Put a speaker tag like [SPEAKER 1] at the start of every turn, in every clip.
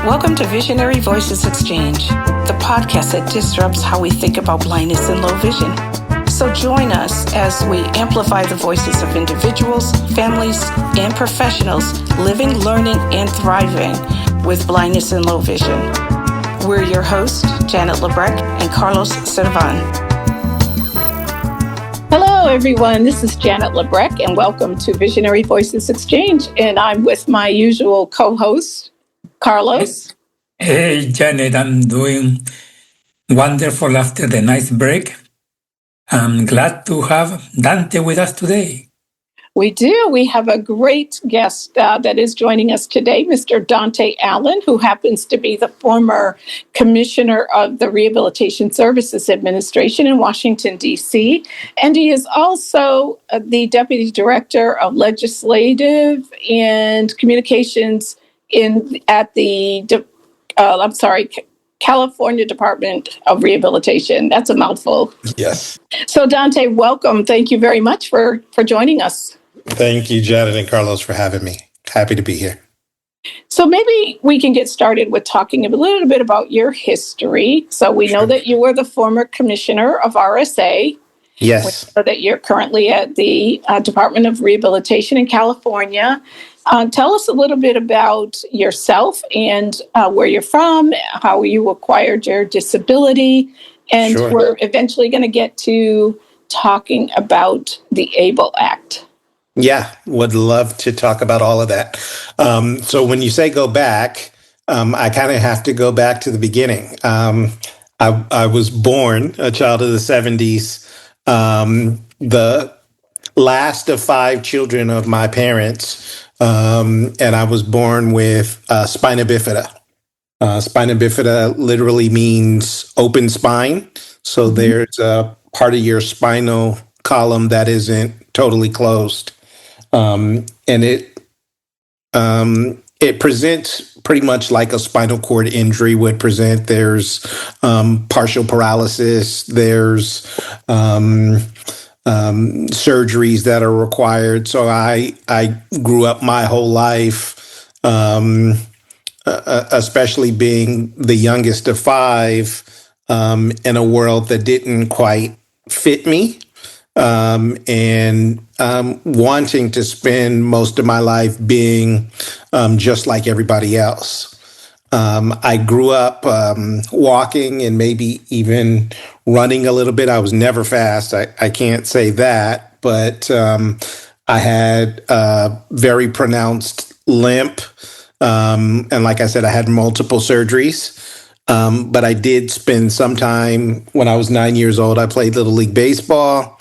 [SPEAKER 1] Welcome to Visionary Voices Exchange, the podcast that disrupts how we think about blindness and low vision. So join us as we amplify the voices of individuals, families, and professionals living, learning, and thriving with blindness and low vision. We're your hosts, Janet Lebrecq and Carlos Servan.
[SPEAKER 2] Hello, everyone. This is Janet Lebrecq, and welcome to Visionary Voices Exchange. And I'm with my usual co-host, Carlos.
[SPEAKER 3] Hey, Janet, I'm doing wonderful after the nice break. I'm glad to have Dante with us today.
[SPEAKER 2] We do. We have a great guest that is joining us today, Mr. Dante Allen, who happens to be the former commissioner of the Rehabilitation Services Administration in Washington, D.C. And he is also the deputy director of legislative and communications at the California Department of Rehabilitation. That's a mouthful.
[SPEAKER 4] Yes.
[SPEAKER 2] So Dante, welcome. Thank you very much for joining us.
[SPEAKER 4] Thank you, Janet and Carlos, for having me. Happy to be here.
[SPEAKER 2] So maybe we can get started with talking a little bit about your history. So we know that you were the former commissioner of RSA.
[SPEAKER 4] Yes.
[SPEAKER 2] We know that you're currently at the Department of Rehabilitation in California. Tell us a little bit about yourself and where you're from, how you acquired your disability, and
[SPEAKER 4] Sure.
[SPEAKER 2] we're eventually going to get to talking about the ABLE Act.
[SPEAKER 4] Yeah, would love to talk about all of that. So when you say go back, I kind of have to go back to the beginning. I was born a child of the 70s, the last of 5 children of my parents, and I was born with spina bifida. Spina bifida literally means open spine. So there's a part of your spinal column that isn't totally closed. And it presents pretty much like a spinal cord injury would present. There's partial paralysis. There's surgeries that are required. So I grew up my whole life, especially being the youngest of 5, in a world that didn't quite fit me. And wanting to spend most of my life being just like everybody else. I grew up walking and maybe even running a little bit. I was never fast. I can't say that, but I had a very pronounced limp. And like I said, I had multiple surgeries. But I did spend some time when I was 9 years old. I played Little League Baseball.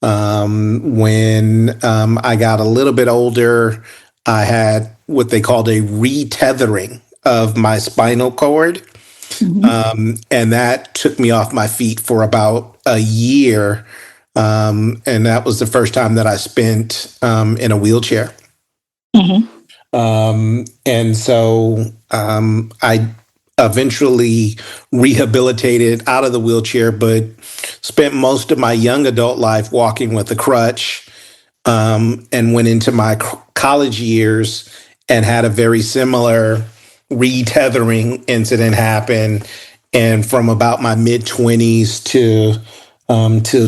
[SPEAKER 4] When I got a little bit older, I had what they called a retethering of my spinal cord. And that took me off my feet for about a year. And that was the first time that I spent in a wheelchair. And so I eventually rehabilitated out of the wheelchair, but spent most of my young adult life walking with a crutch, and went into my college years and had a very similar retethering incident happen. And from about my mid-20s to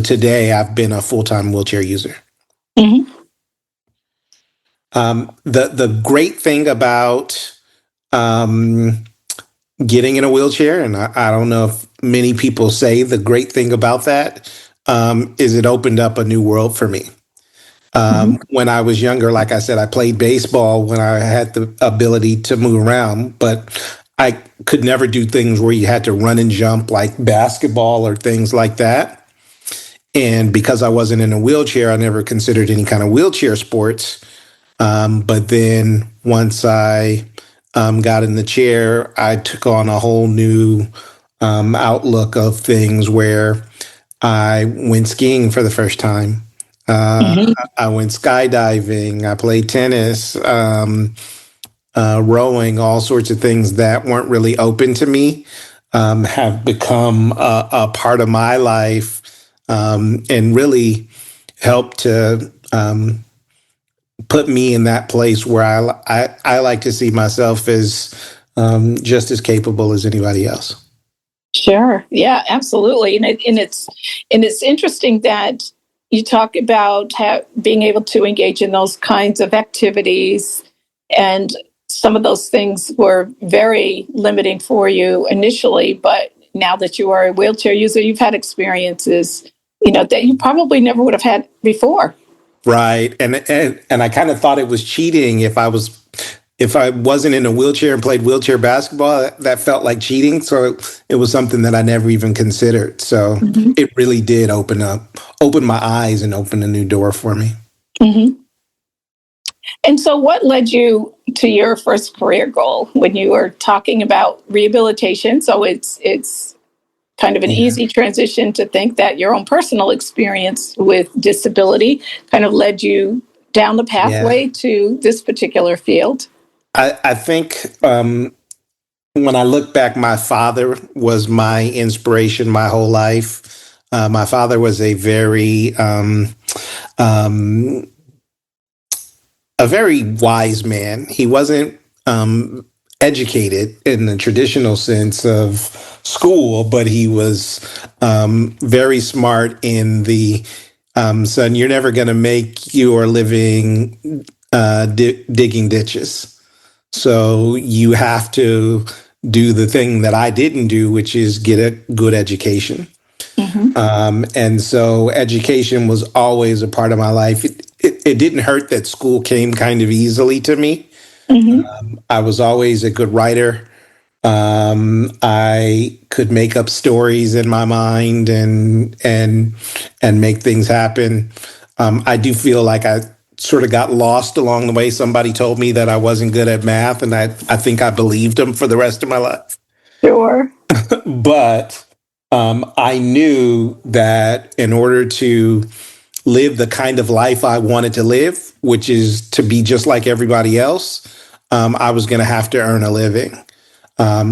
[SPEAKER 4] today, I've been a full-time wheelchair user. The great thing about getting in a wheelchair, and I don't know if many people say the great thing about that, is it opened up a new world for me. When I was younger, like I said, I played baseball when I had the ability to move around, but I could never do things where you had to run and jump like basketball or things like that. And because I wasn't in a wheelchair, I never considered any kind of wheelchair sports. But then once I got in the chair, I took on a whole new outlook of things where I went skiing for the first time. I went skydiving. I played tennis, rowing, all sorts of things that weren't really open to me have become a part of my life, and really helped to put me in that place where I like to see myself as just as capable as anybody else.
[SPEAKER 2] Sure. Yeah, absolutely. And it's interesting that you talk about being able to engage in those kinds of activities, and some of those things were very limiting for you initially, but now that you are a wheelchair user, you've had experiences, that you probably never would have had before.
[SPEAKER 4] Right. And I kind of thought it was cheating if I wasn't in a wheelchair and played wheelchair basketball. That felt like cheating. So it was something that I never even considered. So
[SPEAKER 2] Mm-hmm.
[SPEAKER 4] it really did open my eyes and open a new door for me.
[SPEAKER 2] Mm-hmm. And so what led you to your first career goal when you were talking about rehabilitation? So it's kind of an easy transition to think that your own personal experience with disability kind of led you down the pathway to this particular field.
[SPEAKER 4] I think when I look back, my father was my inspiration my whole life. My father was a very wise man. He wasn't educated in the traditional sense of school, but he was very smart in the son, you're never going to make your living digging ditches. So you have to do the thing that I didn't do, which is get a good education.
[SPEAKER 2] Mm-hmm.
[SPEAKER 4] And so education was always a part of my life. It didn't hurt that school came kind of easily to me.
[SPEAKER 2] Mm-hmm.
[SPEAKER 4] I was always a good writer. I could make up stories in my mind and make things happen. I do feel like I sort of got lost along the way. Somebody told me that I wasn't good at math, and I think I believed them for the rest of my life.
[SPEAKER 2] Sure.
[SPEAKER 4] But I knew that in order to live the kind of life I wanted to live, which is to be just like everybody else, I was going to have to earn a living.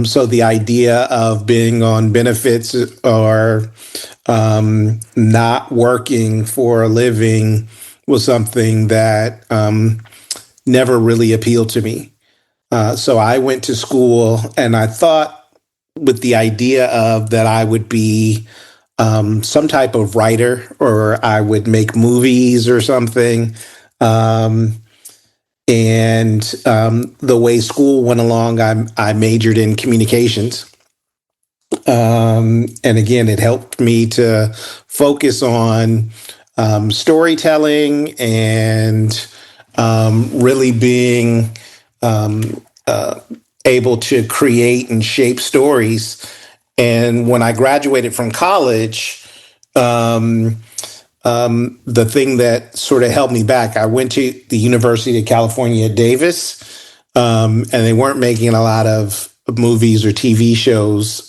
[SPEAKER 4] So the idea of being on benefits or not working for a living was something that never really appealed to me. So I went to school, and I thought with the idea of that I would be some type of writer, or I would make movies or something. And the way school went along, I majored in communications. And again, it helped me to focus on storytelling and really being able to create and shape stories. And when I graduated from college, the thing that sort of held me back, I went to the University of California at Davis, and they weren't making a lot of movies or TV shows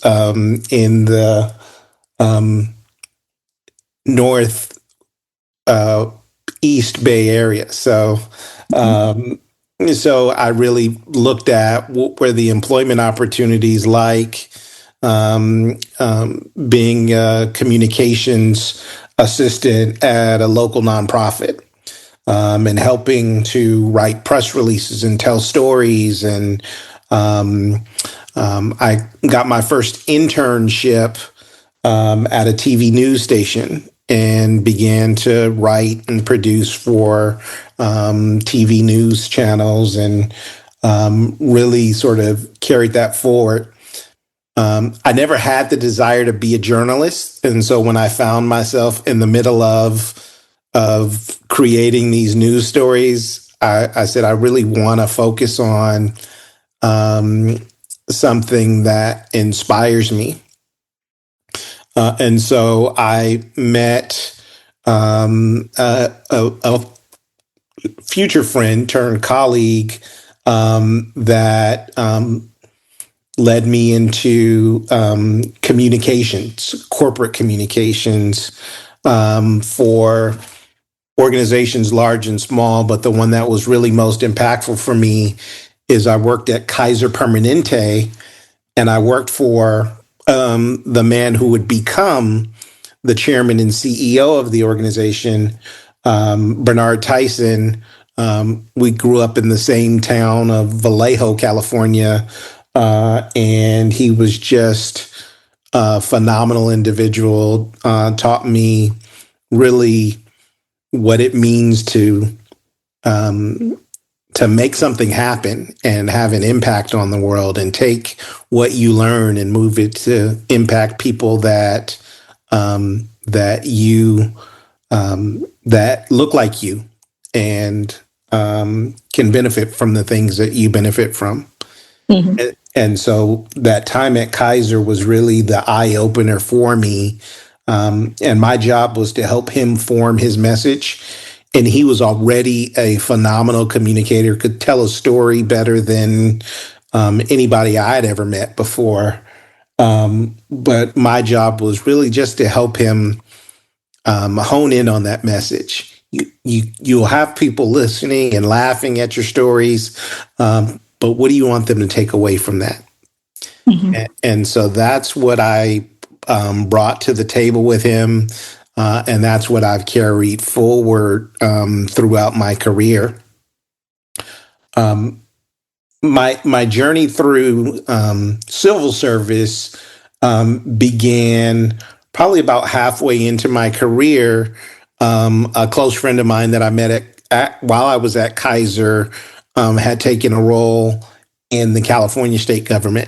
[SPEAKER 4] in the north East Bay area. So I really looked at what were the employment opportunities like, being a communications assistant at a local nonprofit, and helping to write press releases and tell stories. And I got my first internship at a TV news station and began to write and produce for TV news channels, and really sort of carried that forward. I never had the desire to be a journalist. And so when I found myself in the middle of creating these news stories, I said, I really want to focus on something that inspires me. And so I met a future friend turned colleague that led me into communications, corporate communications, for organizations large and small. But the one that was really most impactful for me is I worked at Kaiser Permanente, and I worked for the man who would become the chairman and CEO of the organization, Bernard Tyson. We grew up in the same town of Vallejo, California. and he was just a phenomenal individual. Taught me really what it means to make something happen and have an impact on the world, and take what you learn and move it to impact people that that look like you and can benefit from the things that you benefit from. Mm-hmm. And so that time at Kaiser was really the eye opener for me. And my job was to help him form his message. And he was already a phenomenal communicator, could tell a story better than anybody I'd ever met before. But my job was really just to help him hone in on that message. You'll have people listening and laughing at your stories, but what do you want them to take away from that? Mm-hmm. And so that's what I brought to the table with him, and that's what I've carried forward throughout my career. My journey through civil service began probably about halfway into my career. A close friend of mine that I met while I was at Kaiser had taken a role in the California state government.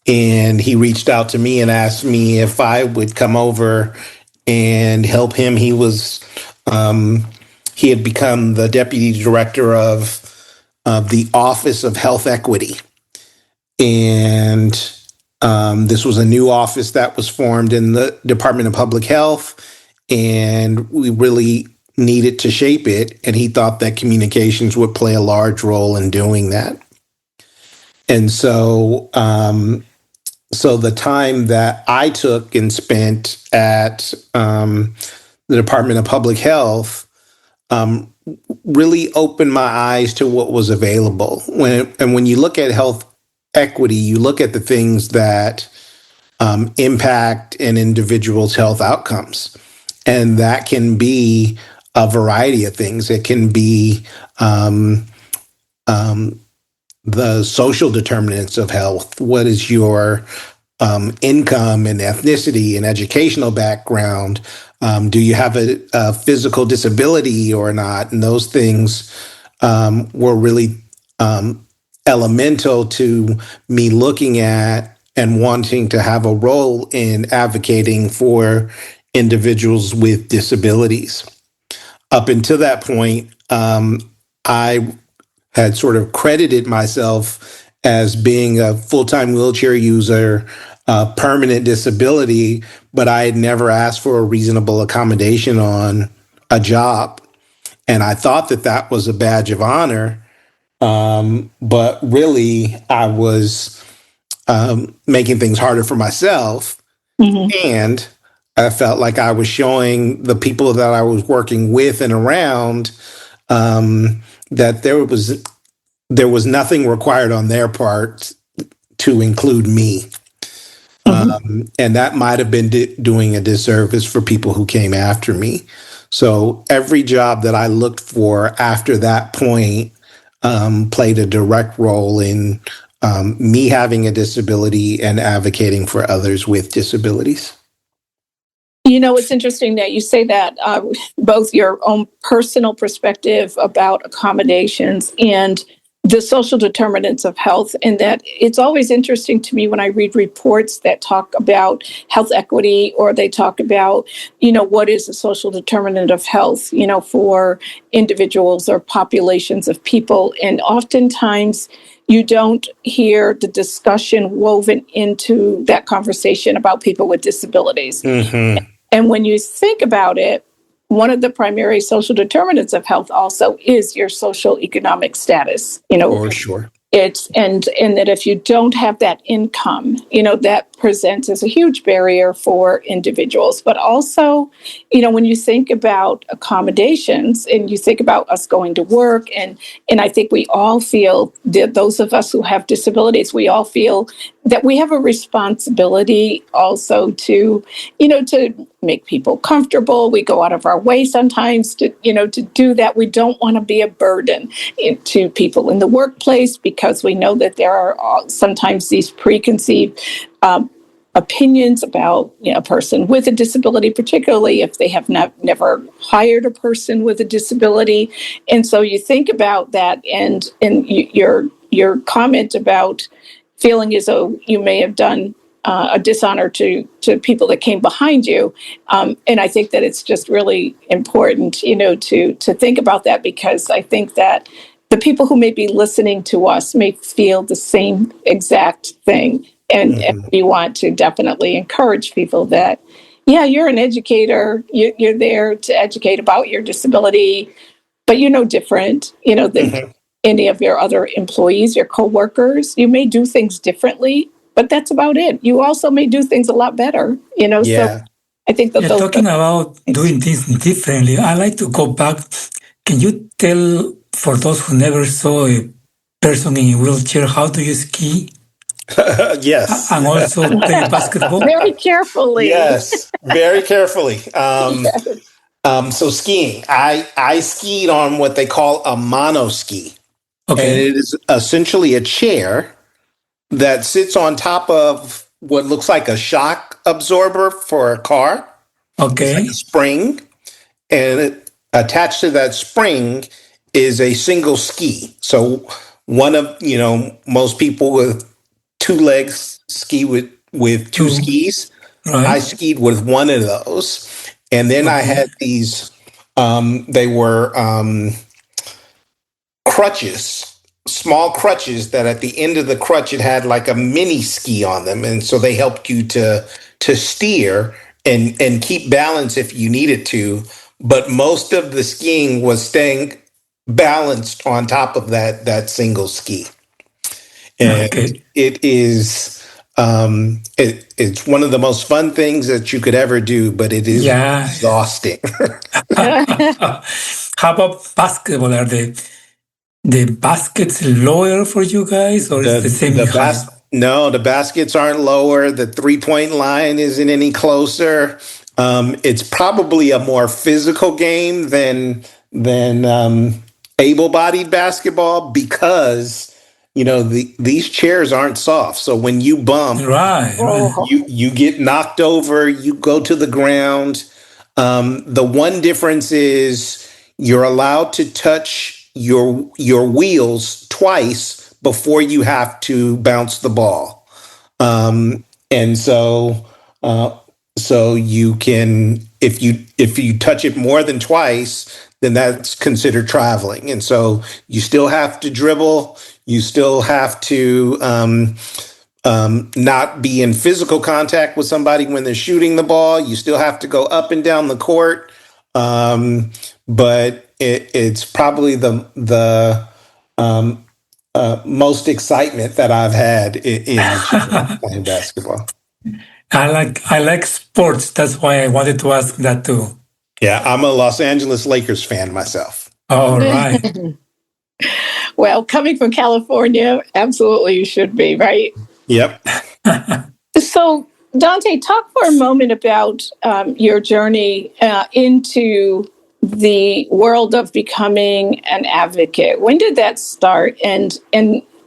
[SPEAKER 4] And he reached out to me and asked me if I would come over and help him. He had become the deputy director of the Office of Health Equity. And this was a new office that was formed in the Department of Public Health, and we really needed to shape it. And he thought that communications would play a large role in doing that. And so, so the time that I took and spent at the Department of Public Health really opened my eyes to what was available. When you look at health equity, you look at the things that impact an individual's health outcomes. And that can be a variety of things. It can be the social determinants of health. What is your income and ethnicity and educational background? Do you have a physical disability or not? And those things were really elemental to me looking at and wanting to have a role in advocating for individuals with disabilities. Up until that point, I had sort of credited myself as being a full-time wheelchair user, permanent disability, but I had never asked for a reasonable accommodation on a job. And I thought that that was a badge of honor. But really, I was making things harder for myself. Mm-hmm. And I felt like I was showing the people that I was working with and around that there was nothing required on their part to include me. Mm-hmm. And that might have been doing a disservice for people who came after me. So every job that I looked for after that point played a direct role in me having a disability and advocating for others with disabilities.
[SPEAKER 2] You know, it's interesting that you say that, both your own personal perspective about accommodations and the social determinants of health, and that it's always interesting to me when I read reports that talk about health equity, or they talk about, what is a social determinant of health, for individuals or populations of people. And oftentimes you don't hear the discussion woven into that conversation about people with disabilities. Mm-hmm. And when you think about it, one of the primary social determinants of health also is your social economic status.
[SPEAKER 4] For sure.
[SPEAKER 2] It's and that if you don't have that income, that presents as a huge barrier for individuals. But also, when you think about accommodations and you think about us going to work, and I think we all feel, that those of us who have disabilities, we all feel that we have a responsibility also to make people comfortable. We go out of our way sometimes to do that. We don't want to be a burden to people in the workplace, because we know that there are sometimes these preconceived opinions about a person with a disability, particularly if they have never hired a person with a disability. And so you think about that, and your comment about feeling as though you may have done a dishonor to people that came behind you. And I think that it's just really important, to think about that, because I think that the people who may be listening to us may feel the same exact thing. And we want to definitely encourage people that, you're an educator, you're there to educate about your disability, but you're no different, than any of your other employees, your coworkers. You may do things differently, but that's about it. You also may do things a lot better, So I think that
[SPEAKER 3] talking about doing things differently, I like to go back. Can you tell, for those who never saw a person in a wheelchair, how do you ski?
[SPEAKER 4] Yes.
[SPEAKER 3] And also play basketball?
[SPEAKER 2] Very carefully.
[SPEAKER 4] Yes, very carefully. So skiing, I skied on what they call a monoski.
[SPEAKER 3] Okay.
[SPEAKER 4] And it is essentially a chair that sits on top of what looks like a shock absorber for a car.
[SPEAKER 3] Okay.
[SPEAKER 4] It's like a spring, and attached to that spring is a single ski. So one of, most people with two legs ski with two skis.
[SPEAKER 3] Right.
[SPEAKER 4] I skied with one of those. And then I had these, they were crutches, small crutches that at the end of the crutch, it had like a mini ski on them. And so they helped you to steer and keep balance if you needed to. But most of the skiing was staying balanced on top of that single ski. And it is, it's one of the most fun things that you could ever do, but it is exhausting.
[SPEAKER 3] How about basketball? Are the baskets lower for you guys, or is the same height?
[SPEAKER 4] No, the baskets aren't lower. The 3-point line isn't any closer. It's probably a more physical game than able-bodied basketball, because these chairs aren't soft. So when you bump, you get knocked over, you go to the ground. The one difference is you're allowed to touch your wheels twice before you have to bounce the ball. And so you can, if you touch it more than twice, then that's considered traveling. And so you still have to dribble. You still have to not be in physical contact with somebody when they're shooting the ball. You still have to go up and down the court. But it's probably the most excitement that I've had in playing basketball.
[SPEAKER 3] I like sports. That's why I wanted to ask that too.
[SPEAKER 4] Yeah, I'm a Los Angeles Lakers fan myself.
[SPEAKER 3] All right.
[SPEAKER 2] Well, coming from California, absolutely you should be, right?
[SPEAKER 4] Yep.
[SPEAKER 2] So, Dante, talk for a moment about your journey into the world of becoming an advocate. When did that start? And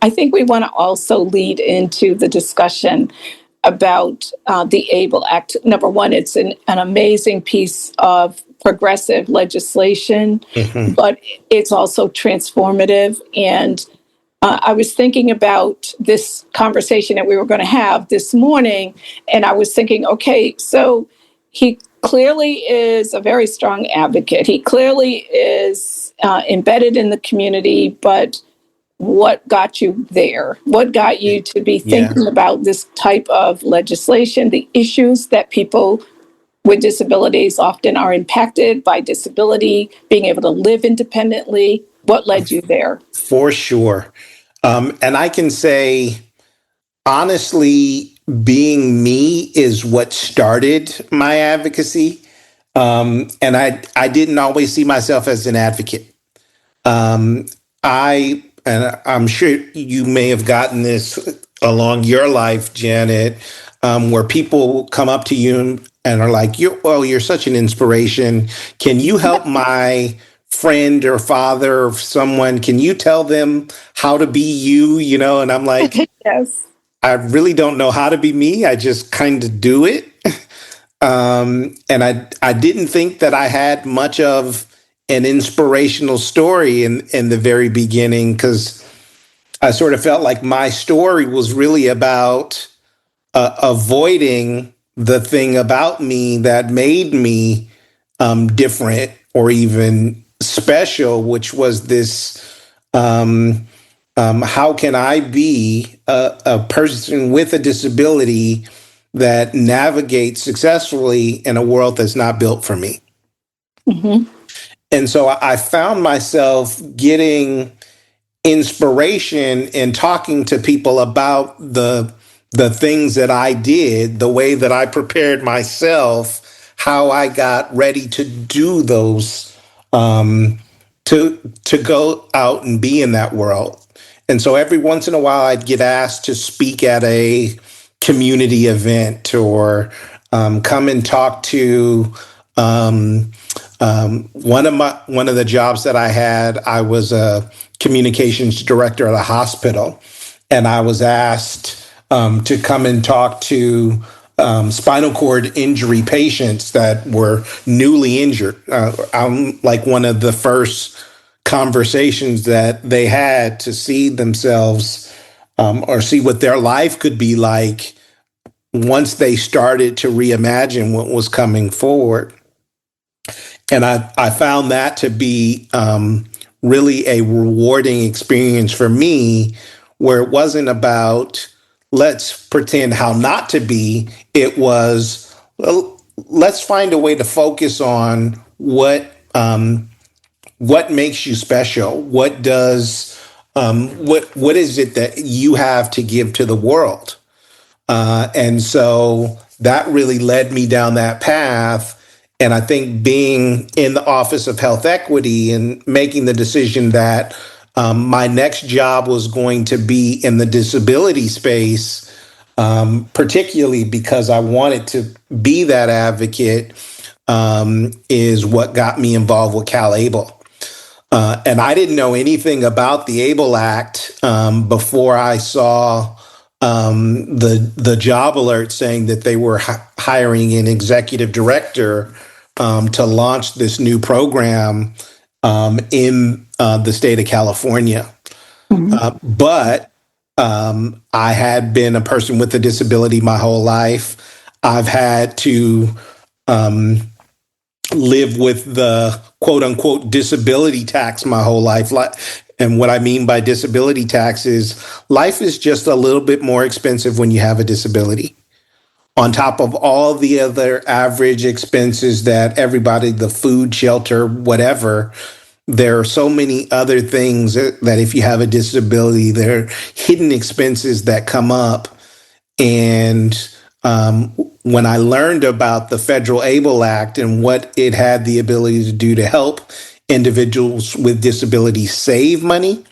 [SPEAKER 2] I think we want to also lead into the discussion about the ABLE Act. Number one, it's an amazing piece of progressive legislation, but it's also transformative. And I was thinking about this conversation that we were going to have this morning, and I was thinking, okay, so he clearly is a very strong advocate. He clearly is embedded in the community, but what got you there? What got you to be thinking about this type of legislation, the issues that people with disabilities often are impacted by disability, being able to live independently? What led you there?
[SPEAKER 4] For sure. And I can say, honestly, being me is what started my advocacy. And I didn't always see myself as an advocate. And I'm sure you may have gotten this along your life, Janet, where people come up to you and are like, you're such an inspiration. Can you help my friend or father or someone? Can you tell them how to be you? And I'm like,
[SPEAKER 2] Yes.
[SPEAKER 4] I really don't know how to be me. I just kind of do it. And I didn't think that I had much of an inspirational story in the very beginning, because I sort of felt like my story was really about avoiding the thing about me that made me different or even special, which was this how can I be a person with a disability that navigates successfully in a world that's not built for me?
[SPEAKER 2] Mm-hmm.
[SPEAKER 4] And so I found myself getting inspiration and talking to people about the things that I did, the way that I prepared myself, how I got ready to do those, to go out and be in that world. And so every once in a while, I'd get asked to speak at a community event or come and talk to. One of the jobs that I had, I was a communications director at a hospital, and I was asked to come and talk to spinal cord injury patients that were newly injured. I'm like one of the first conversations that they had to see themselves or see what their life could be like once they started to reimagine what was coming forward. And I found that to be really a rewarding experience for me, where it wasn't about let's pretend how not to be. It was, well, let's find a way to focus on what makes you special. What does what is it that you have to give to the world? And so that really led me down that path. And I think being in the Office of Health Equity and making the decision that my next job was going to be in the disability space, particularly because I wanted to be that advocate, is what got me involved with CalAble. And I didn't know anything about the ABLE Act before I saw the job alert saying that they were hiring an executive director to launch this new program in the state of California. Mm-hmm. But I had been a person with a disability my whole life. I've had to live with the quote unquote disability tax my whole life. And what I mean by disability tax is life is just a little bit more expensive when you have a disability. On top of all the other average expenses that everybody, the food, shelter, whatever, there are so many other things that if you have a disability, there are hidden expenses that come up. And when I learned about the Federal ABLE Act and what it had the ability to do to help individuals with disabilities save money,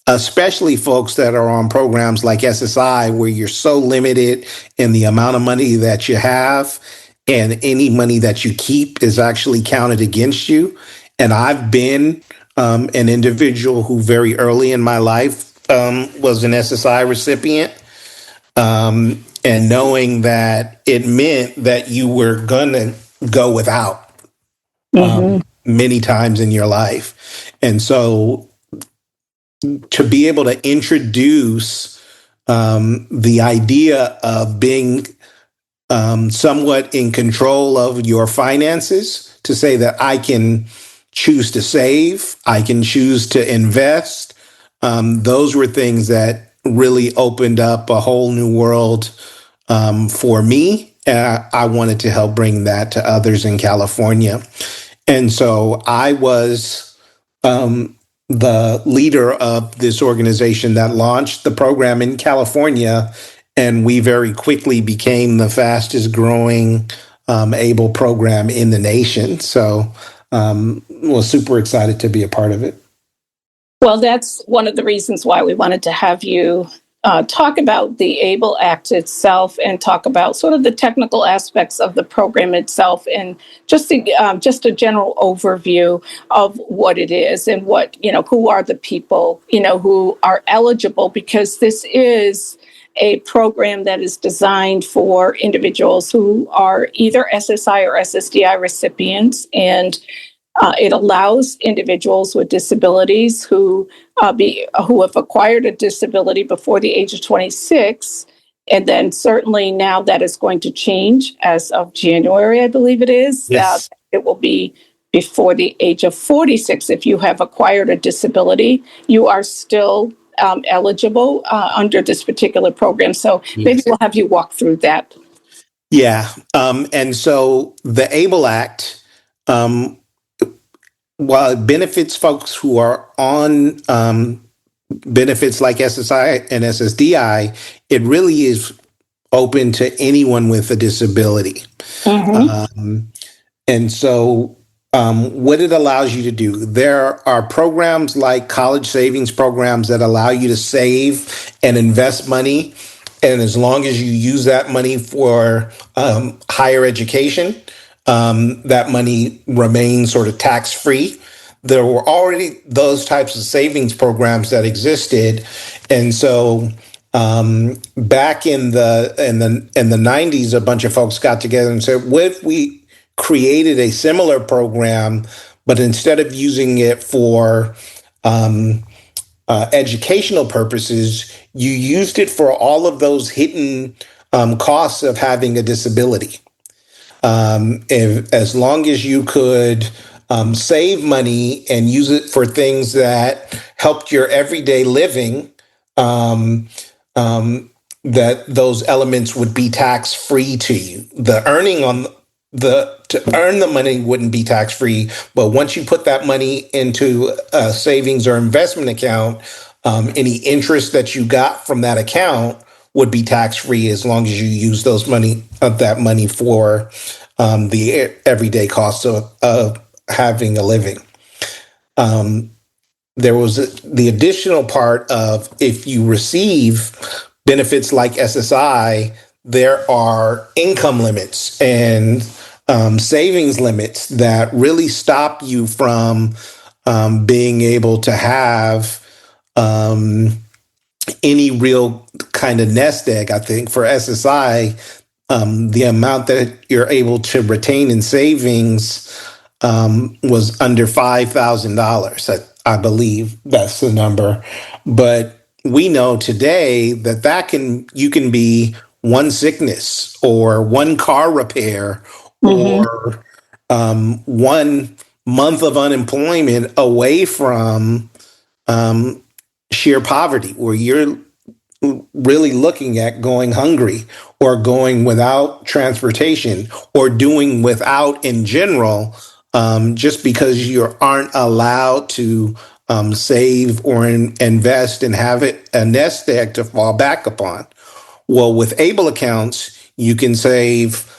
[SPEAKER 4] especially folks that are on programs like SSI, where you're so limited in the amount of money that you have, and any money that you keep is actually counted against you. And I've been an individual who very early in my life was an SSI recipient. And knowing that it meant that you were going to go without many times in your life. And so to be able to introduce the idea of being somewhat in control of your finances, to say that I can choose to save, I can choose to invest, those were things that really opened up a whole new world for me. And I wanted to help bring that to others in California. And so I was the leader of this organization that launched the program in California. And we very quickly became the fastest growing ABLE program in the nation. So was super excited to be a part of it.
[SPEAKER 2] Well, that's one of the reasons why we wanted to have you talk about the ABLE Act itself and talk about sort of the technical aspects of the program itself and just a general overview of what it is and what, who are the people, who are eligible, because this is a program that is designed for individuals who are either SSI or SSDI recipients, and it allows individuals with disabilities who have acquired a disability before the age of 26, and then certainly now that is going to change as of January, I believe it is.
[SPEAKER 4] Yes.
[SPEAKER 2] It will be before the age of 46. If you have acquired a disability, you are still eligible under this particular program. So maybe we'll have you walk through that.
[SPEAKER 4] Yeah. And so the ABLE Act, while it benefits folks who are on benefits like SSI and SSDI, it really is open to anyone with a disability. And so what it allows you to do, there are programs like college savings programs that allow you to save and invest money. And as long as you use that money for higher education, that money remains sort of tax-free. There were already those types of savings programs that existed. And so back in the 90s, a bunch of folks got together and said, what if we created a similar program, but instead of using it for educational purposes, you used it for all of those hidden costs of having a disability. As long as you could save money and use it for things that helped your everyday living, that those elements would be tax-free to you. The earning on to earn the money wouldn't be tax-free, but once you put that money into a savings or investment account, any interest that you got from that account would be tax-free as long as you use that money for the everyday costs of having a living. There was the additional part of, if you receive benefits like SSI, there are income limits and savings limits that really stop you from being able to have any real kind of nest egg. I think for SSI, the amount that you're able to retain in savings was under $5,000. I believe that's the number. But we know today that you can be one sickness or one car repair or 1 month of unemployment away from sheer poverty, where you're really looking at going hungry or going without transportation or doing without in general, just because you aren't allowed to save or invest and have a nest egg to fall back upon. Well, with ABLE accounts, you can save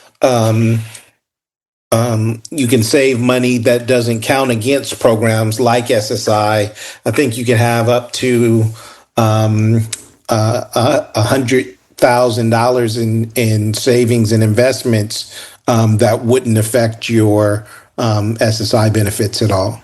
[SPEAKER 4] money that doesn't count against programs like SSI. I think you can have up to $100,000 in savings and investments that wouldn't affect your SSI benefits at all.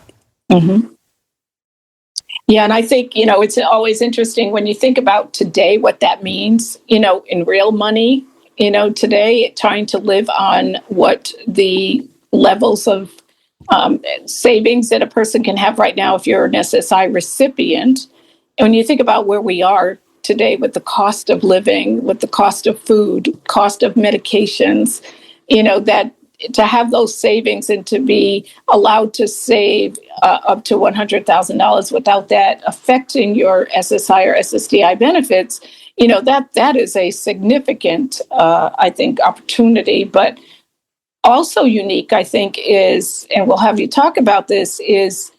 [SPEAKER 2] Yeah, and I think, it's always interesting when you think about today what that means, in real money, today, trying to live on what the levels of savings that a person can have right now if you're an SSI recipient. And when you think about where we are today with the cost of living, with the cost of food, cost of medications, that to have those savings and to be allowed to save up to $100,000 without that affecting your SSI or SSDI benefits, that is a significant, I think, opportunity. But also unique, I think, is, and we'll have you talk about this, is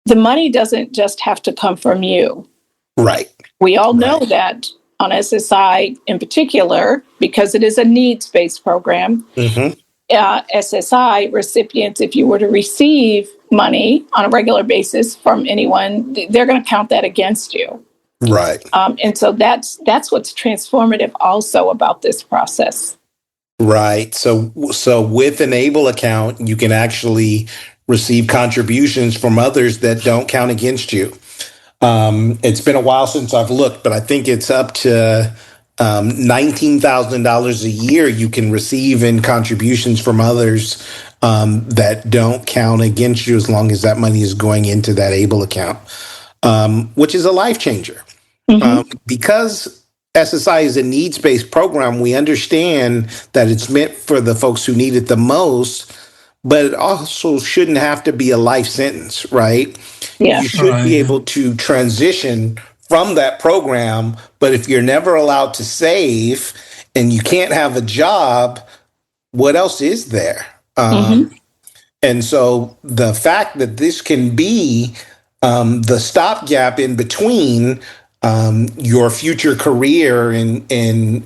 [SPEAKER 2] the money doesn't just have to come from you.
[SPEAKER 4] Right.
[SPEAKER 2] We all know that on SSI in particular, because it is a needs-based program, SSI recipients, if you were to receive money on a regular basis from anyone, they're going to count that against you.
[SPEAKER 4] Right.
[SPEAKER 2] And so that's what's transformative also about this process.
[SPEAKER 4] Right. So with an ABLE account, you can actually receive contributions from others that don't count against you. It's been a while since I've looked, but I think it's up to $19,000 a year you can receive in contributions from others that don't count against you, as long as that money is going into that ABLE account, which is a life changer. Because SSI is a needs-based program, we understand that it's meant for the folks who need it the most, but it also shouldn't have to be a life sentence, right?
[SPEAKER 2] Yeah.
[SPEAKER 4] You should be able to transition from that program, but if you're never allowed to save and you can't have a job, what else is there? And so the fact that this can be the stopgap in between your future career and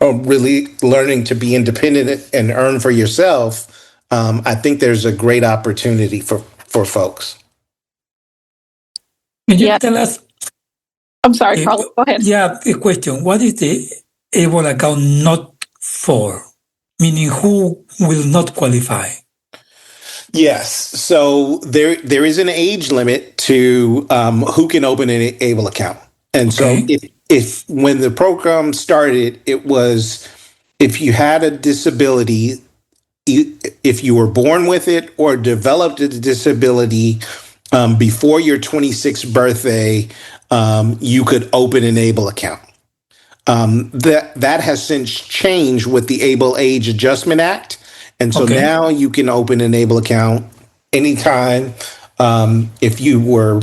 [SPEAKER 4] really learning to be independent and earn for yourself, I think there's a great opportunity for folks.
[SPEAKER 3] Can you tell us?
[SPEAKER 2] I'm sorry, Carlos, go ahead.
[SPEAKER 3] Yeah, a question. What is the ABLE account not for? Meaning, who will not qualify?
[SPEAKER 4] Yes. So there is an age limit to who can open an ABLE account. And so if when the program started, it was if you had a disability, if you were born with it or developed a disability before your 26th birthday, you could open an ABLE account. That has since changed with the ABLE Age Adjustment Act. And so now you can open an ABLE account anytime if you were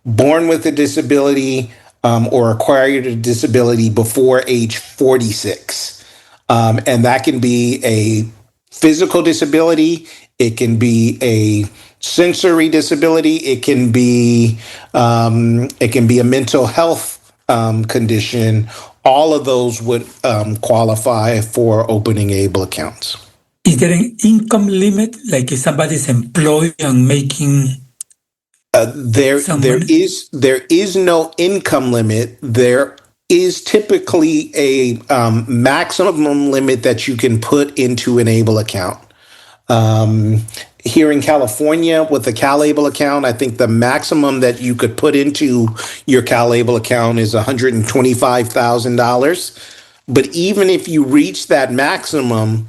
[SPEAKER 4] born with a disability or acquired a disability before age 46. And that can be a physical disability. It can be a sensory disability. It can be a mental health condition. All of those would qualify for opening ABLE accounts.
[SPEAKER 3] Is there an income limit? Like if somebody's employed and making
[SPEAKER 4] there is no income limit. There is typically a maximum limit that you can put into an ABLE account. Here in California, with the CalABLE account, I think the maximum that you could put into your CalABLE account is $125,000. But even if you reach that maximum,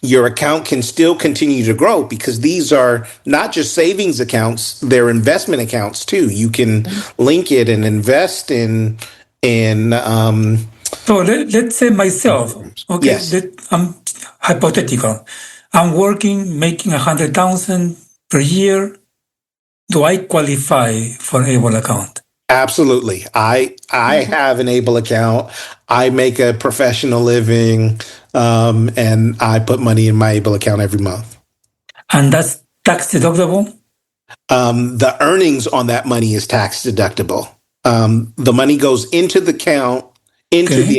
[SPEAKER 4] your account can still continue to grow, because these are not just savings accounts, they're investment accounts too. You can link it and invest in.
[SPEAKER 3] So let's say myself, okay,
[SPEAKER 4] yes.
[SPEAKER 3] I'm hypothetical. I'm working, making 100,000 per year. Do I qualify for an ABLE account?
[SPEAKER 4] Absolutely. I have an ABLE account. I make a professional living, and I put money in my ABLE account every month.
[SPEAKER 3] And that's tax deductible?
[SPEAKER 4] The earnings on that money is tax deductible. The money goes into the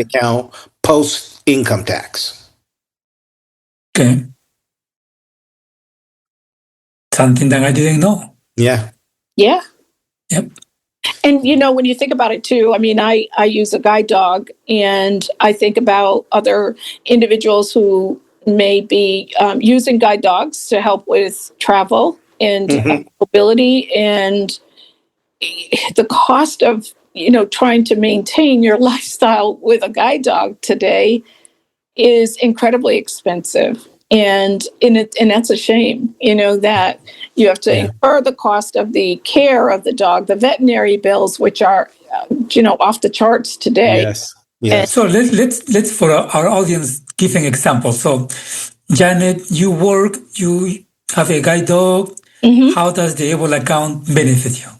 [SPEAKER 4] account post income tax.
[SPEAKER 3] Okay. Something that I didn't know.
[SPEAKER 4] Yeah.
[SPEAKER 2] Yeah.
[SPEAKER 3] Yep.
[SPEAKER 2] And, when you think about it, too, I mean, I use a guide dog, and I think about other individuals who may be using guide dogs to help with travel and mobility, and the cost of, trying to maintain your lifestyle with a guide dog today is incredibly expensive. And that's a shame, that you have to incur the cost of the care of the dog, the veterinary bills, which are, off the charts today.
[SPEAKER 4] Yes. Yes.
[SPEAKER 3] So let's for our audience give an example. So, Janet, you work, you have a guide dog. How does the ABLE account benefit you?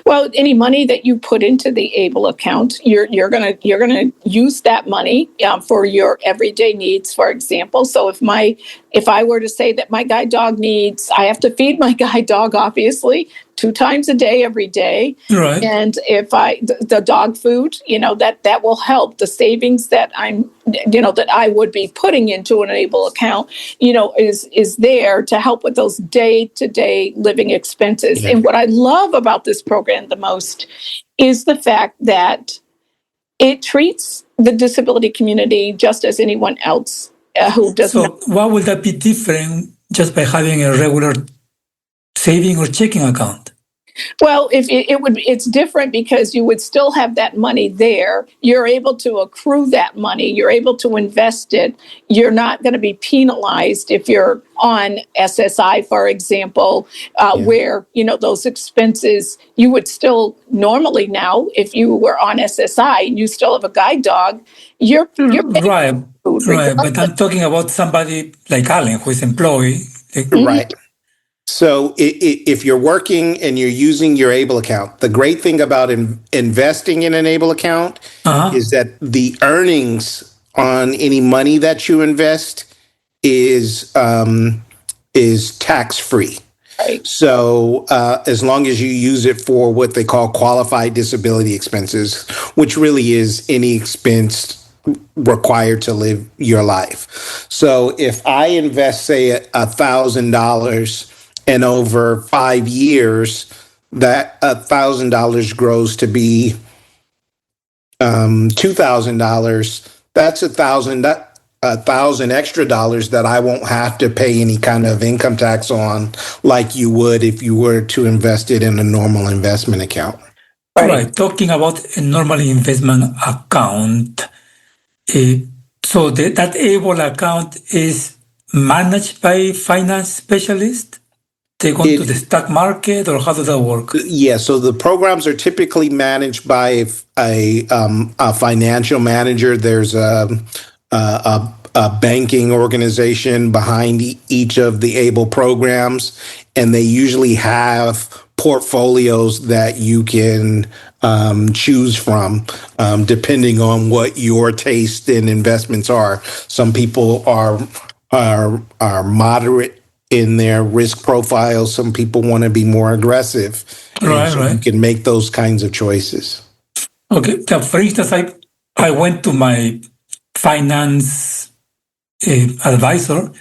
[SPEAKER 2] Well, any money that you put into the ABLE account, you're gonna use that money for your everyday needs. For example, so if I were to say that my guide dog I have to feed my guide dog obviously 2 times a day, every day.
[SPEAKER 3] Right.
[SPEAKER 2] And if the dog food, that will help. The savings that that I would be putting into an Able account, is there to help with those day-to-day living expenses.
[SPEAKER 4] Yeah.
[SPEAKER 2] And what I love about this program the most is the fact that it treats the disability community just as anyone else who does not.
[SPEAKER 3] So why would that be different just by having a regular saving or checking account?
[SPEAKER 2] Well, if it's different because you would still have that money there. You're able to accrue that money. You're able to invest it. You're not going to be penalized if you're on SSI, for example, where, those expenses, you would still normally now, if you were on SSI and you still have a guide dog, you're
[SPEAKER 3] right.
[SPEAKER 2] food,
[SPEAKER 3] Right. But I'm talking about somebody like Allen, who is employed.
[SPEAKER 4] Right. So if you're working and you're using your Able account, the great thing about investing in an Able account is that the earnings on any money that you invest is tax free.
[SPEAKER 2] Right.
[SPEAKER 4] So as long as you use it for what they call qualified disability expenses, which really is any expense required to live your life. So if I invest, say, $1,000, and over 5 years, that $1,000 grows to be $2,000. That's $1,000 extra dollars that I won't have to pay any kind of income tax on, like you would if you were to invest it in a normal investment account.
[SPEAKER 3] Right. Talking about a normal investment account. So that Able account is managed by finance specialists? They go to the stock market, or how does that work?
[SPEAKER 4] Yeah, so the programs are typically managed by a financial manager. There's a banking organization behind each of the Able programs, and they usually have portfolios that you can choose from, depending on what your taste in investments are. Some people are moderate in their risk profile. Some people want to be more aggressive.
[SPEAKER 3] Right.
[SPEAKER 4] You can make those kinds of choices.
[SPEAKER 3] Okay. So for instance, I went to my finance advisor,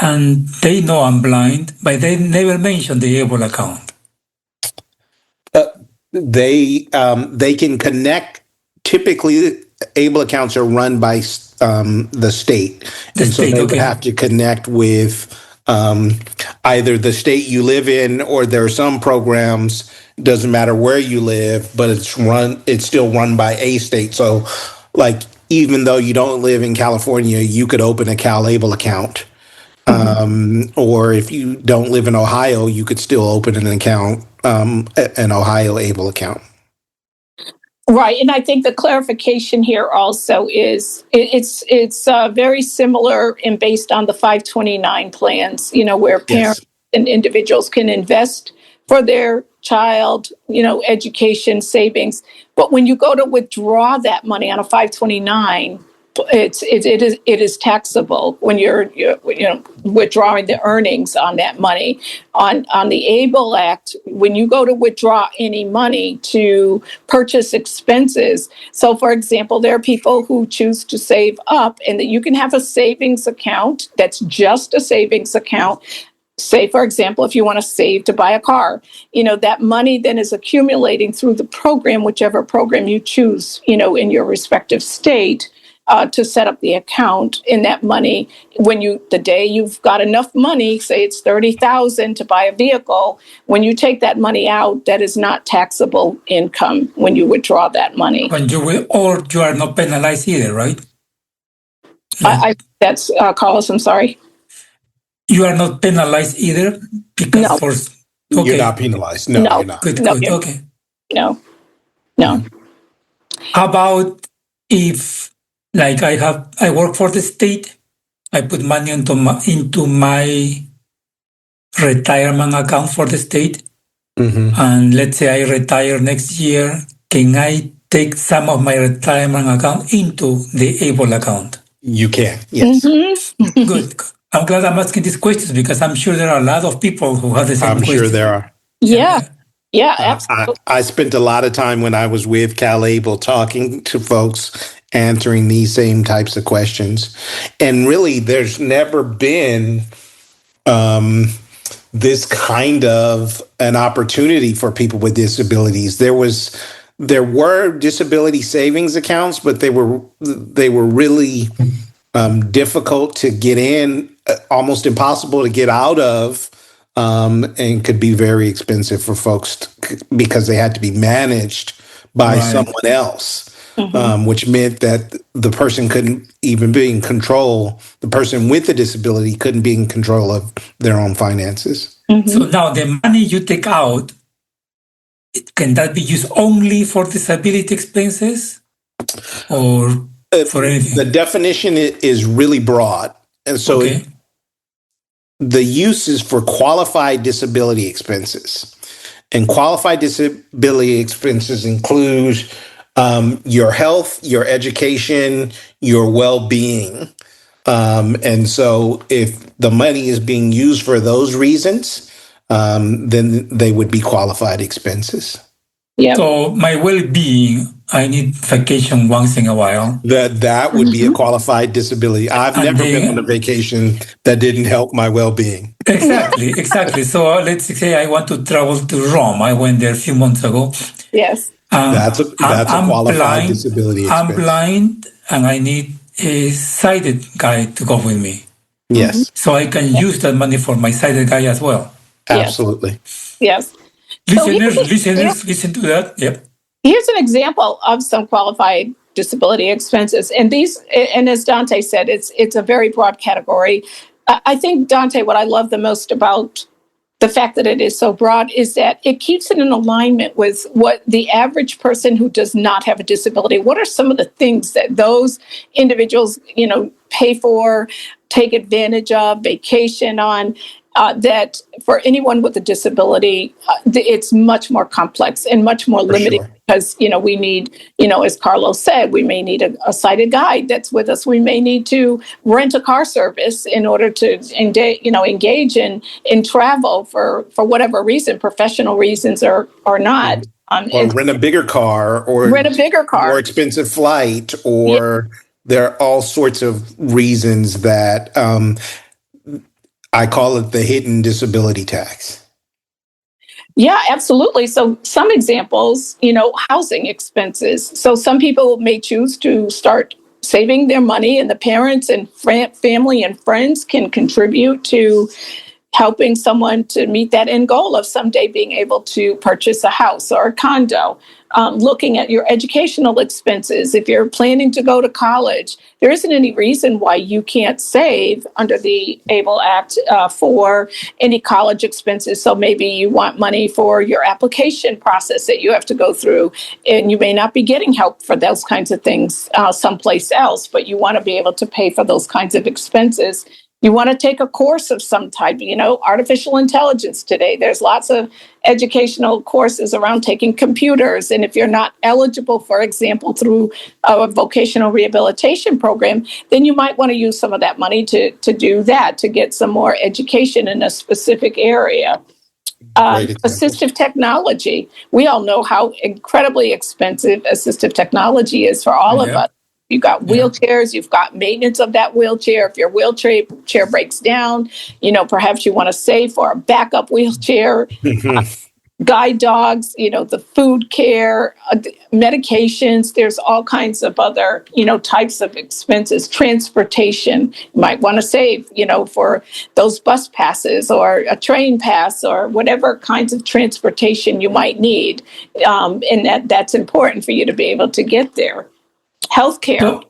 [SPEAKER 3] and they know I'm blind, but they never mentioned the Able account.
[SPEAKER 4] They can connect. Typically, Able accounts are run by the state. So they would have to connect with either the state you live in, or there are some programs, doesn't matter where you live, but it's still run by a state. So like, even though you don't live in California, you could open a Cal Able account. Or if you don't live in Ohio, you could still open an account, an Ohio Able account.
[SPEAKER 2] Right, and I think the clarification here also is it's very similar and based on the 529 plans, where parents and individuals can invest for their child, education, savings. But when you go to withdraw that money on a 529, it is taxable when you're withdrawing the earnings on that money. On the Able Act, when you go to withdraw any money to purchase expenses, so for example, there are people who choose to save up, and that you can have a savings account that's just a savings account. Say, for example, if you want to save to buy a car, that money then is accumulating through the program, whichever program you choose, in your respective state. To set up the account. In that money, the day you've got enough money, say it's $30,000 to buy a vehicle, when you take that money out, that is not taxable income when you withdraw that money.
[SPEAKER 3] Or you are not penalized either, right?
[SPEAKER 2] No. That's Carlos. I'm sorry.
[SPEAKER 3] You are not penalized either because
[SPEAKER 4] You're not penalized. No, you're not.
[SPEAKER 3] Good. Okay.
[SPEAKER 2] No.
[SPEAKER 3] How about if, like, I work for the state, I put money into my retirement account for the state, and let's say I retire next year, can I take some of my retirement account into the Able account?
[SPEAKER 4] You can, yes.
[SPEAKER 3] Good. I'm glad I'm asking these questions, because I'm sure there are a lot of people who have the same questions.
[SPEAKER 4] I'm sure there are.
[SPEAKER 2] Yeah. Yeah, absolutely.
[SPEAKER 4] I spent a lot of time when I was with CalAble talking to folks, answering these same types of questions. And really, there's never been this kind of an opportunity for people with disabilities. There were disability savings accounts, but they were really difficult to get in, almost impossible to get out of, and could be very expensive for folks because they had to be managed by someone else, which meant that the person couldn't even be in control. The person with the disability couldn't be in control of their own finances.
[SPEAKER 3] So now the money you take out, can that be used only for disability expenses or for anything?
[SPEAKER 4] The definition is really broad. And so the use is for qualified disability expenses. And qualified disability expenses include your health, your education, your well-being. And so if the money is being used for those reasons, then they would be qualified expenses.
[SPEAKER 2] Yeah.
[SPEAKER 3] So my well-being, I need vacation once in a while.
[SPEAKER 4] That would be a qualified disability. I've never been on a vacation that didn't help my well-being.
[SPEAKER 3] Exactly. So let's say I want to travel to Rome. I went there a few months ago.
[SPEAKER 2] Yes.
[SPEAKER 4] That's a qualified disability expense.
[SPEAKER 3] I'm blind and I need a sighted guy to go with me.
[SPEAKER 4] Yes.
[SPEAKER 3] So I can use that money for my sighted guy as well.
[SPEAKER 4] Absolutely.
[SPEAKER 2] Yes.
[SPEAKER 3] Listeners, listen to that. Yep.
[SPEAKER 2] Here's an example of some qualified disability expenses. And as Dante said, it's a very broad category. I think, Dante, what I love the most about the fact that it is so broad is that it keeps it in alignment with what the average person who does not have a disability, what are some of the things that those individuals, pay for, take advantage of, vacation on, that for anyone with a disability, it's much more complex and much more limiting because, we need, as Carlos said, we may need a sighted guide that's with us. We may need to rent a car service in order to, engage in travel for whatever reason, professional reasons or not.
[SPEAKER 4] Or rent a bigger car or more expensive flight, or there are all sorts of reasons that, I call it the hidden disability tax.
[SPEAKER 2] Yeah, absolutely. So some examples, housing expenses. So some people may choose to start saving their money, and the parents and family and friends can contribute to helping someone to meet that end goal of someday being able to purchase a house or a condo. Looking at your educational expenses. If you're planning to go to college, there isn't any reason why you can't save under the ABLE Act for any college expenses. So maybe you want money for your application process that you have to go through, and you may not be getting help for those kinds of things someplace else, but you want to be able to pay for those kinds of expenses. You want to take a course of some type, artificial intelligence today. There's lots of educational courses around taking computers. And if you're not eligible, for example, through a vocational rehabilitation program, then you might want to use some of that money to do that, to get some more education in a specific area. Assistive technology. We all know how incredibly expensive assistive technology is for all of us. You've got wheelchairs, you've got maintenance of that wheelchair. If your wheelchair breaks down, perhaps you want to save for a backup wheelchair, guide dogs, the food care, medications. There's all kinds of other, types of expenses. Transportation, you might want to save, for those bus passes or a train pass or whatever kinds of transportation you might need. And that's important for you to be able to get there. Healthcare.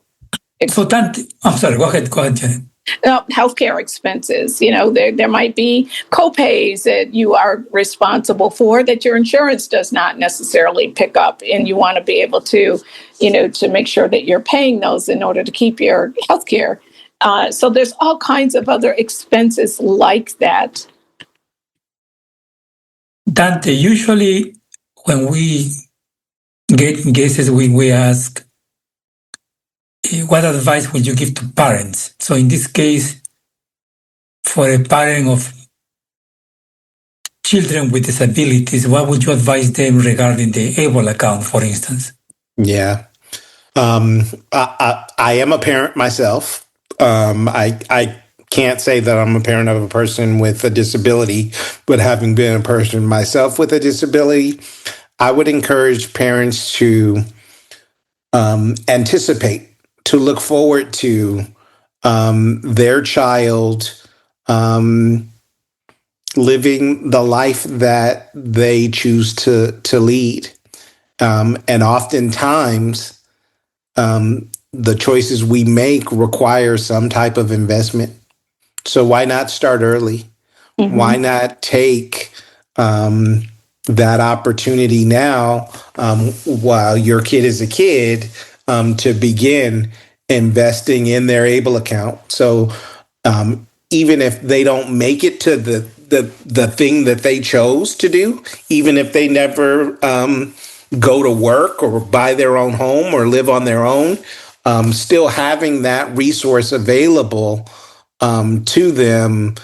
[SPEAKER 3] So Dante, I'm sorry, go ahead, Janet.
[SPEAKER 2] Healthcare expenses. There might be co-pays that you are responsible for that your insurance does not necessarily pick up, and you want to be able to, to make sure that you're paying those in order to keep your healthcare. So there's all kinds of other expenses like that.
[SPEAKER 3] Dante, usually when we get guesses, we ask, what advice would you give to parents? So in this case, for a parent of children with disabilities, what would you advise them regarding the ABLE account, for instance?
[SPEAKER 4] Yeah. I am a parent myself. I can't say that I'm a parent of a person with a disability, but having been a person myself with a disability, I would encourage parents to anticipate, to look forward to their child living the life that they choose to lead. And oftentimes, the choices we make require some type of investment. So why not start early? Mm-hmm. Why not take that opportunity now while your kid is a kid to begin investing in their ABLE account? So even if they don't make it to the thing that they chose to do, even if they never go to work or buy their own home or live on their own, still having that resource available to them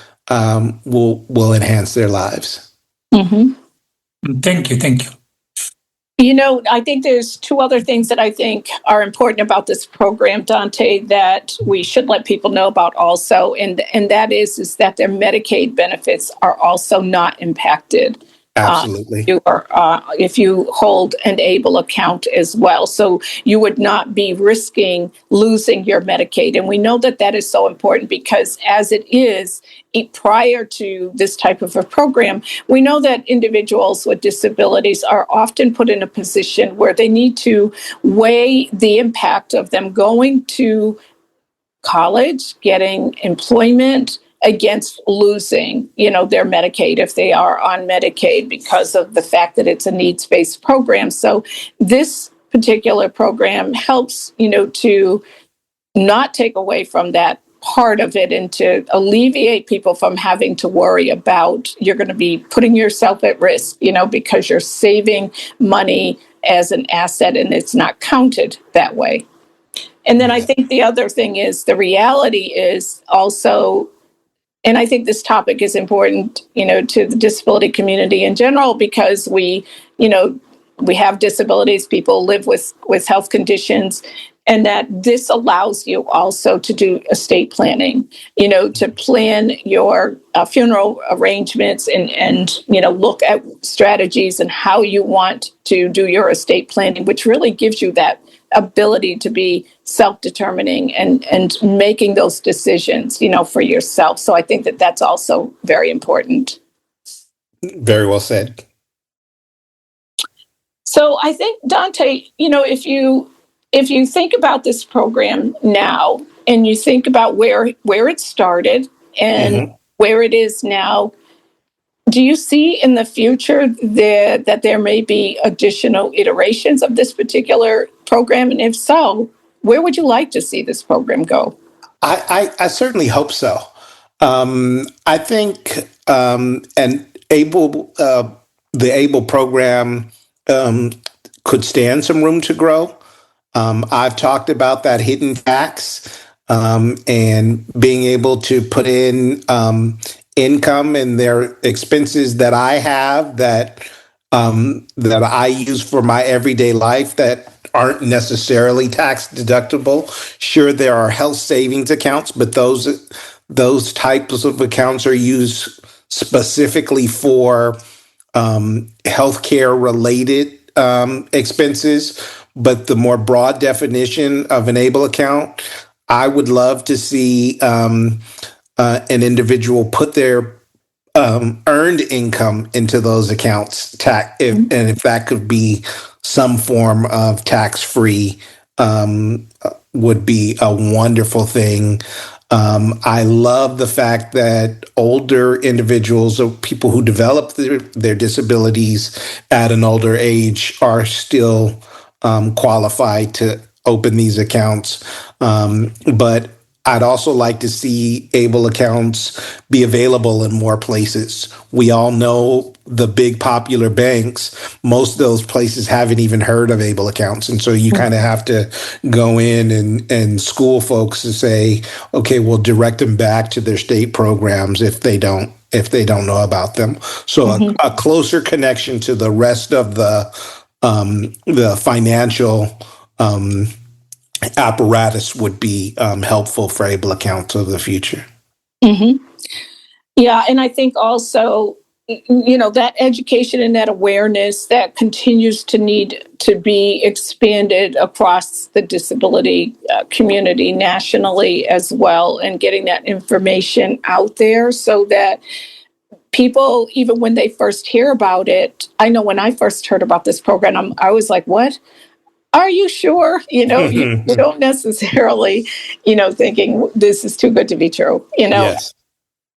[SPEAKER 4] will enhance their lives.
[SPEAKER 2] Mm-hmm.
[SPEAKER 3] Thank you.
[SPEAKER 2] You know, I think there's two other things that I think are important about this program, Dante, that we should let people know about also, and that is that their Medicaid benefits are also not impacted.
[SPEAKER 4] Absolutely.
[SPEAKER 2] If you hold an ABLE account as well. So you would not be risking losing your Medicaid. And we know that that is so important because as it is, prior to this type of a program, we know that individuals with disabilities are often put in a position where they need to weigh the impact of them going to college, getting employment, against losing, their Medicaid if they are on Medicaid because of the fact that it's a needs-based program. So this particular program helps, to not take away from that part of it and to alleviate people from having to worry about you're going to be putting yourself at risk, because you're saving money as an asset and it's not counted that way. And then I think the other thing is the reality is also, and I think this topic is important, to the disability community in general, because we have disabilities, people live with health conditions, and that this allows you also to do estate planning, to plan your funeral arrangements and look at strategies and how you want to do your estate planning, which really gives you that ability to be self-determining and making those decisions, for yourself. So I think that that's also very important.
[SPEAKER 4] Very well said. So
[SPEAKER 2] I think, Dante, if you think about this program now and you think about where it started and where it is now, do you see in the future that there may be additional iterations of this particular program? And if so, where would you like to see this program go?
[SPEAKER 4] I certainly hope so. I think the ABLE program could stand some room to grow. I've talked about that hidden tax and being able to put in income and their expenses that I have that I use for my everyday life that aren't necessarily tax deductible. Sure, there are health savings accounts, but those types of accounts are used specifically for healthcare related expenses. But the more broad definition of an ABLE account, I would love to see an individual put their earned income into those accounts, if that could be some form of tax-free, would be a wonderful thing. I love the fact that older individuals or people who develop their disabilities at an older age are still qualified to open these accounts. But I'd also like to see ABLE accounts be available in more places. We all know the big popular banks. Most of those places haven't even heard of ABLE accounts. And so you kind of have to go in and school folks to say, okay, we'll direct them back to their state programs if they don't know about them. So a closer connection to the rest of the financial apparatus would be helpful for ABLE accounts of the future.
[SPEAKER 2] Mm-hmm. Yeah, and I think also, that education and that awareness that continues to need to be expanded across the disability community nationally as well, and getting that information out there so that people, even when they first hear about it, I know when I first heard about this program, I was like, what? Are you sure? You don't necessarily, thinking this is too good to be true,
[SPEAKER 4] Yes.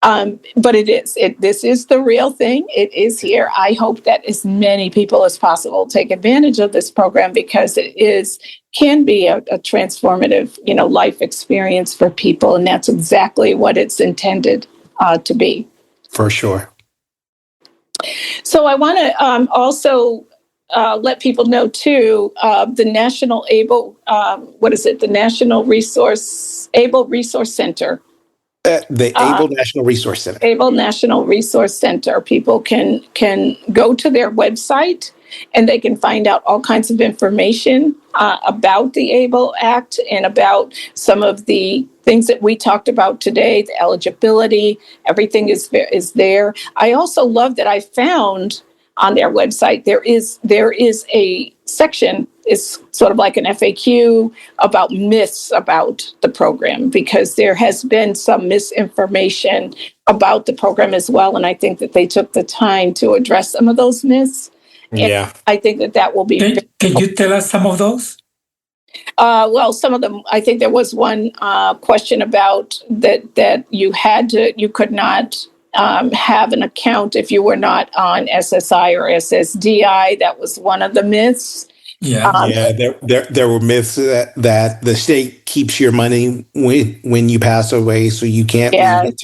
[SPEAKER 2] But it is. This is the real thing. It is here. I hope that as many people as possible take advantage of this program, because can be a transformative, life experience for people, and that's exactly what it's intended to be.
[SPEAKER 4] For sure.
[SPEAKER 2] So I want to also let people know too, the National ABLE, the National ABLE Resource Center.
[SPEAKER 4] The ABLE National Resource Center.
[SPEAKER 2] ABLE National Resource Center. People can go to their website and they can find out all kinds of information about the ABLE Act and about some of the things that we talked about today, the eligibility, everything is there. I also love that I found on their website, there is a section, it's sort of like an FAQ about myths about the program, because there has been some misinformation about the program as well. And I think that they took the time to address some of those myths.
[SPEAKER 4] Yeah.
[SPEAKER 2] And I think that will be...
[SPEAKER 3] Can you tell us some of those?
[SPEAKER 2] Well, some of them, I think there was one question about that you could not have an account if you were not on SSI or SSDI. That was one of the myths.
[SPEAKER 3] Yeah.
[SPEAKER 4] There were myths that the state keeps your money when you pass away, so you can't leave it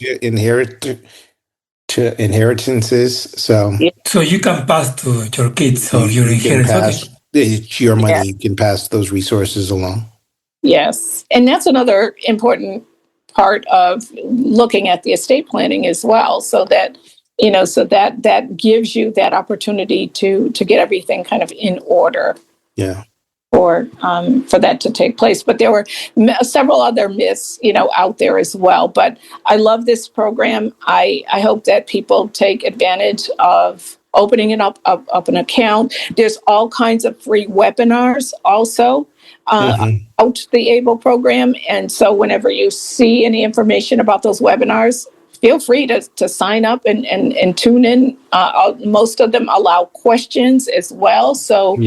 [SPEAKER 4] to inheritances. So
[SPEAKER 3] you can pass to your kids or your inheritance.
[SPEAKER 4] It's your money. You can pass those resources along.
[SPEAKER 2] Yes, and that's another important part of looking at the estate planning as well, so that that gives you that opportunity to get everything kind of in order.
[SPEAKER 4] Yeah.
[SPEAKER 2] For that to take place. But there were several other myths, out there as well. But I love this program. I hope that people take advantage of opening up an account. There's all kinds of free webinars also out the ABLE program. And so whenever you see any information about those webinars, feel free to sign up and tune in. Most of them allow questions as well. So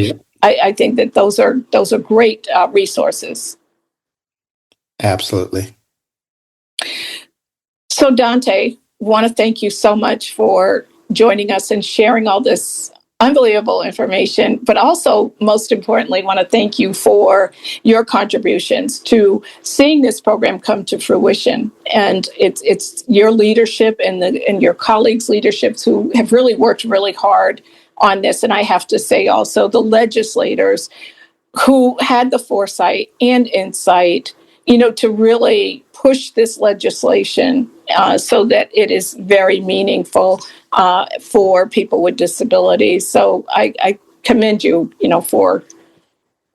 [SPEAKER 2] I think that those are great resources.
[SPEAKER 4] Absolutely.
[SPEAKER 2] So Dante, want to thank you so much for joining us and sharing all this unbelievable information, but also most importantly, want to thank you for your contributions to seeing this program come to fruition. And it's your leadership and your colleagues' leaderships who have really worked really hard on this. And I have to say also the legislators who had the foresight and insight, to really push this legislation so that it is very meaningful for people with disabilities. So I commend you, for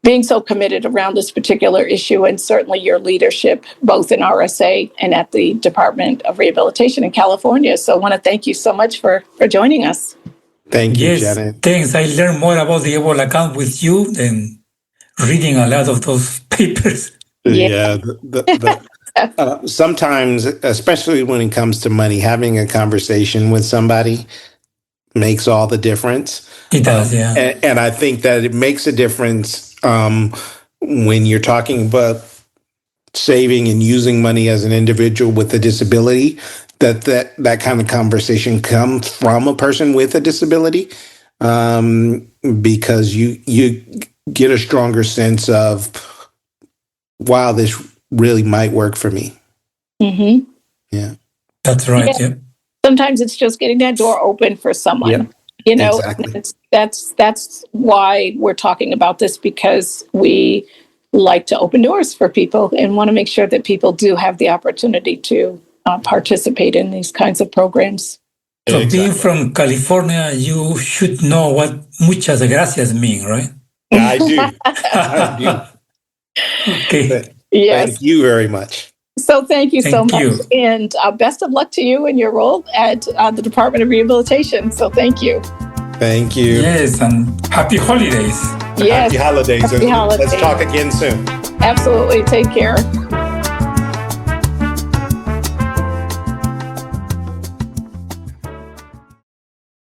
[SPEAKER 2] being so committed around this particular issue, and certainly your leadership, both in RSA and at the Department of Rehabilitation in California. So I want to thank you so much for joining us.
[SPEAKER 4] Thank you,
[SPEAKER 3] Yes,
[SPEAKER 4] Janet.
[SPEAKER 3] thanks. I learned more about the ABLE account with you than reading a lot of those papers.
[SPEAKER 4] Yeah. Sometimes, especially when it comes to money, having a conversation with somebody makes all the difference.
[SPEAKER 3] It does, yeah.
[SPEAKER 4] And I think that it makes a difference when you're talking about saving and using money as an individual with a disability, that kind of conversation comes from a person with a disability, because you get a stronger sense of, wow, this really might work for me.
[SPEAKER 2] Mm-hmm.
[SPEAKER 4] Yeah.
[SPEAKER 3] That's right. Yeah.
[SPEAKER 2] Sometimes it's just getting that door open for someone.
[SPEAKER 4] Yep.
[SPEAKER 2] You know,
[SPEAKER 4] Exactly.
[SPEAKER 2] that's why we're talking about this, because we like to open doors for people and want to make sure that people do have the opportunity to participate in these kinds of programs.
[SPEAKER 3] So being from California, you should know what muchas gracias mean, right?
[SPEAKER 4] Yeah, I do. I do.
[SPEAKER 3] Okay.
[SPEAKER 2] Yes.
[SPEAKER 4] Thank you very much.
[SPEAKER 2] So thank you so
[SPEAKER 3] Thank
[SPEAKER 2] much.
[SPEAKER 3] you.
[SPEAKER 2] And best of luck to you in your role at the Department of Rehabilitation. So thank you.
[SPEAKER 4] Thank you.
[SPEAKER 3] Yes, and happy holidays.
[SPEAKER 2] Yes.
[SPEAKER 4] Happy holidays.
[SPEAKER 2] Happy holidays.
[SPEAKER 4] Let's talk again soon.
[SPEAKER 2] Absolutely. Take care.